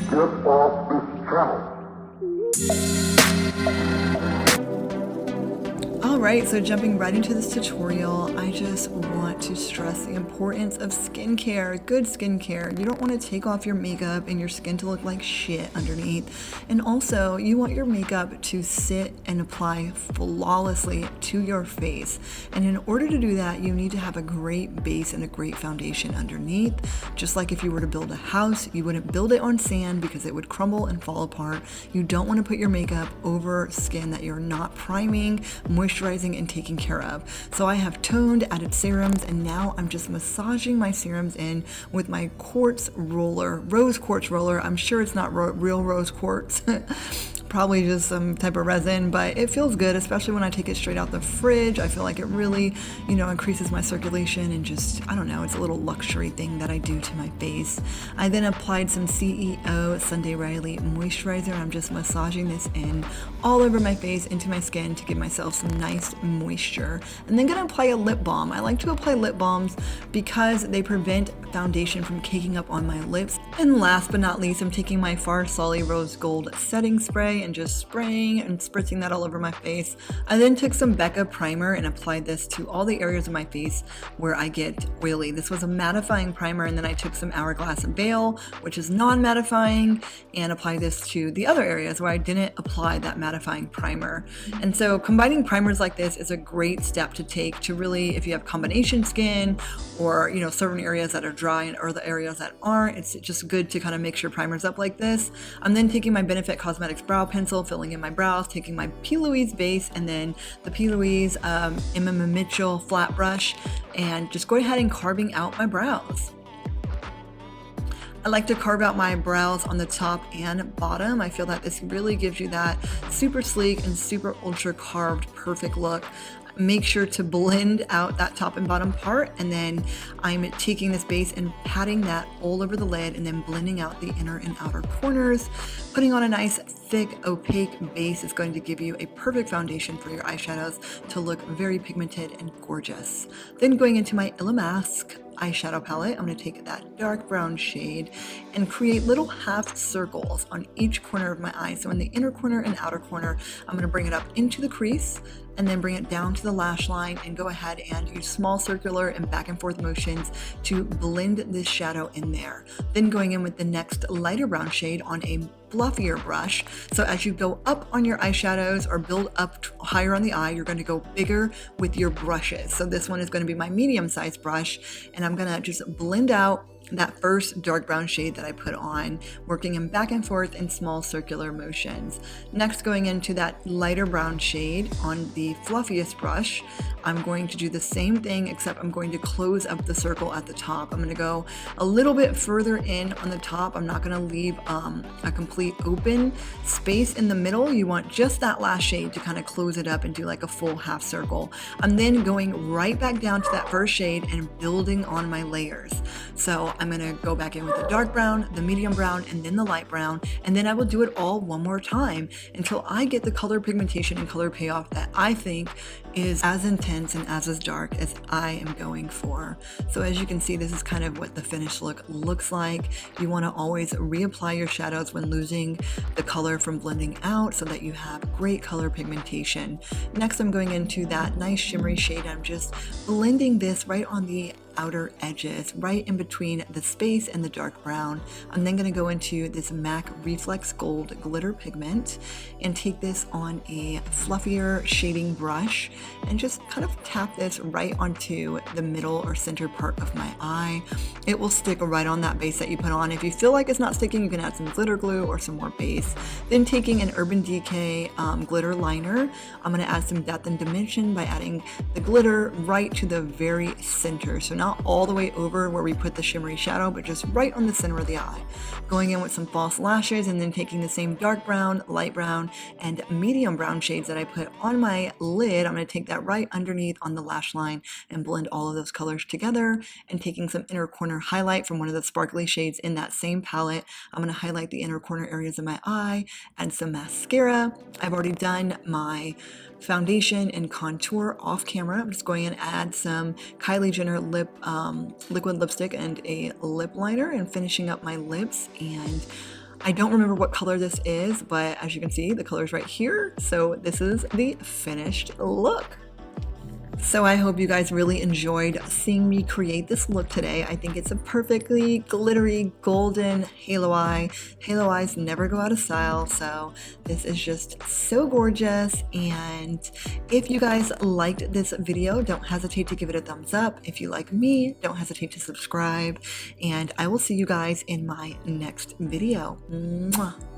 Get off this channel. Alright, so jumping right into this tutorial, I just want to stress the importance of skincare, good skincare. You don't want to take off your makeup and your skin to look like shit underneath. And also, you want your makeup to sit and apply flawlessly to your face. And in order to do that, you need to have a great base and a great foundation underneath. Just like if you were to build a house, you wouldn't build it on sand because it would crumble and fall apart. You don't want to put your makeup over skin that you're not priming, moisturizing, and taking care of. So I have toned, added serums, and now I'm just massaging my serums in with my quartz roller, rose quartz roller. I'm sure it's not real rose quartz. Probably just some type of resin, but it feels good, especially when I take it straight out the fridge. I feel like it really, increases my circulation and just, I don't know, it's a little luxury thing that I do to my face. I then applied some CEO Sunday Riley moisturizer. I'm just massaging this in all over my face, into my skin to give myself some nice moisture. And then gonna apply a lip balm. I like to apply lip balms because they prevent foundation from caking up on my lips. And last but not least, I'm taking my Farsali Rose Gold setting spray and just spraying and spritzing that all over my face. I then took some Becca primer and applied this to all the areas of my face where I get oily. This was a mattifying primer, and then I took some Hourglass Veil, which is non-mattifying, and applied this to the other areas where I didn't apply that mattifying primer. And so combining primers like this is a great step to take to really, if you have combination skin or certain areas that are dry and other areas that aren't, it's just good to kind of mix your primers up like this. I'm then taking my Benefit Cosmetics brow pencil, filling in my brows, taking my P. Louise base and then the P. Louise M. Mitchell flat brush, and just go ahead and carving out my brows. I like to carve out my brows on the top and bottom. I feel that this really gives you that super sleek and super ultra carved perfect look. Make sure to blend out that top and bottom part, and then I'm taking this base and patting that all over the lid and then blending out the inner and outer corners. Putting on a nice thick opaque base is going to give you a perfect foundation for your eyeshadows to look very pigmented and gorgeous. Then going into my Illamasqua eyeshadow palette, I'm going to take that dark brown shade and create little half circles on each corner of my eye. So in the inner corner and outer corner, I'm going to bring it up into the crease and then bring it down to the lash line and go ahead and use small circular and back and forth motions to blend this shadow in there. Then going in with the next lighter brown shade on a fluffier brush. So as you go up on your eyeshadows or build up higher on the eye, you're going to go bigger with your brushes. So this one is going to be my medium-sized brush, and I'm going to just blend out that first dark brown shade that I put on, working in back and forth in small circular motions. Next, going into that lighter brown shade on the fluffiest brush, I'm going to do the same thing, except I'm going to close up the circle at the top. I'm going to go a little bit further in on the top. I'm not going to leave a complete open space in the middle. You want just that last shade to kind of close it up and do like a full half circle. I'm then going right back down to that first shade and building on my layers. So I'm going to go back in with the dark brown, the medium brown, and then the light brown, and then I will do it all one more time until I get the color pigmentation and color payoff that I think is as intense and as dark as I am going for. So as you can see, this is kind of what the finished look looks like. You want to always reapply your shadows when losing the color from blending out so that you have great color pigmentation. Next, I'm going into that nice shimmery shade. I'm just blending this right on the outer edges, right in between the space and the dark brown. I'm then going to go into this MAC Reflex Gold glitter pigment and take this on a fluffier shading brush and just kind of tap this right onto the middle or center part of my eye. It will stick right on that base that you put on. If you feel like it's not sticking, you can add some glitter glue or some more base. Then taking an Urban Decay glitter liner, I'm going to add some depth and dimension by adding the glitter right to the very center. So not all the way over where we put the shimmery shadow, but just right on the center of the eye. Going in with some false lashes and then taking the same dark brown, light brown, and medium brown shades that I put on my lid. I'm going to take that right underneath on the lash line and blend all of those colors together, and taking some inner corner highlight from one of the sparkly shades in that same palette. I'm going to highlight the inner corner areas of my eye, add some mascara. I've already done my foundation and contour off camera. I'm just going in and add some Kylie Jenner liquid lipstick and a lip liner and finishing up my lips. And I don't remember what color this is, but as you can see, the color's right here. So this is the finished look. So I hope you guys really enjoyed seeing me create this look today. I think it's a perfectly glittery golden halo eye. Halo eyes never go out of style, so this is just so gorgeous. And if you guys liked this video, don't hesitate to give it a thumbs up. If you like me, don't hesitate to subscribe. And I will see you guys in my next video. Mwah.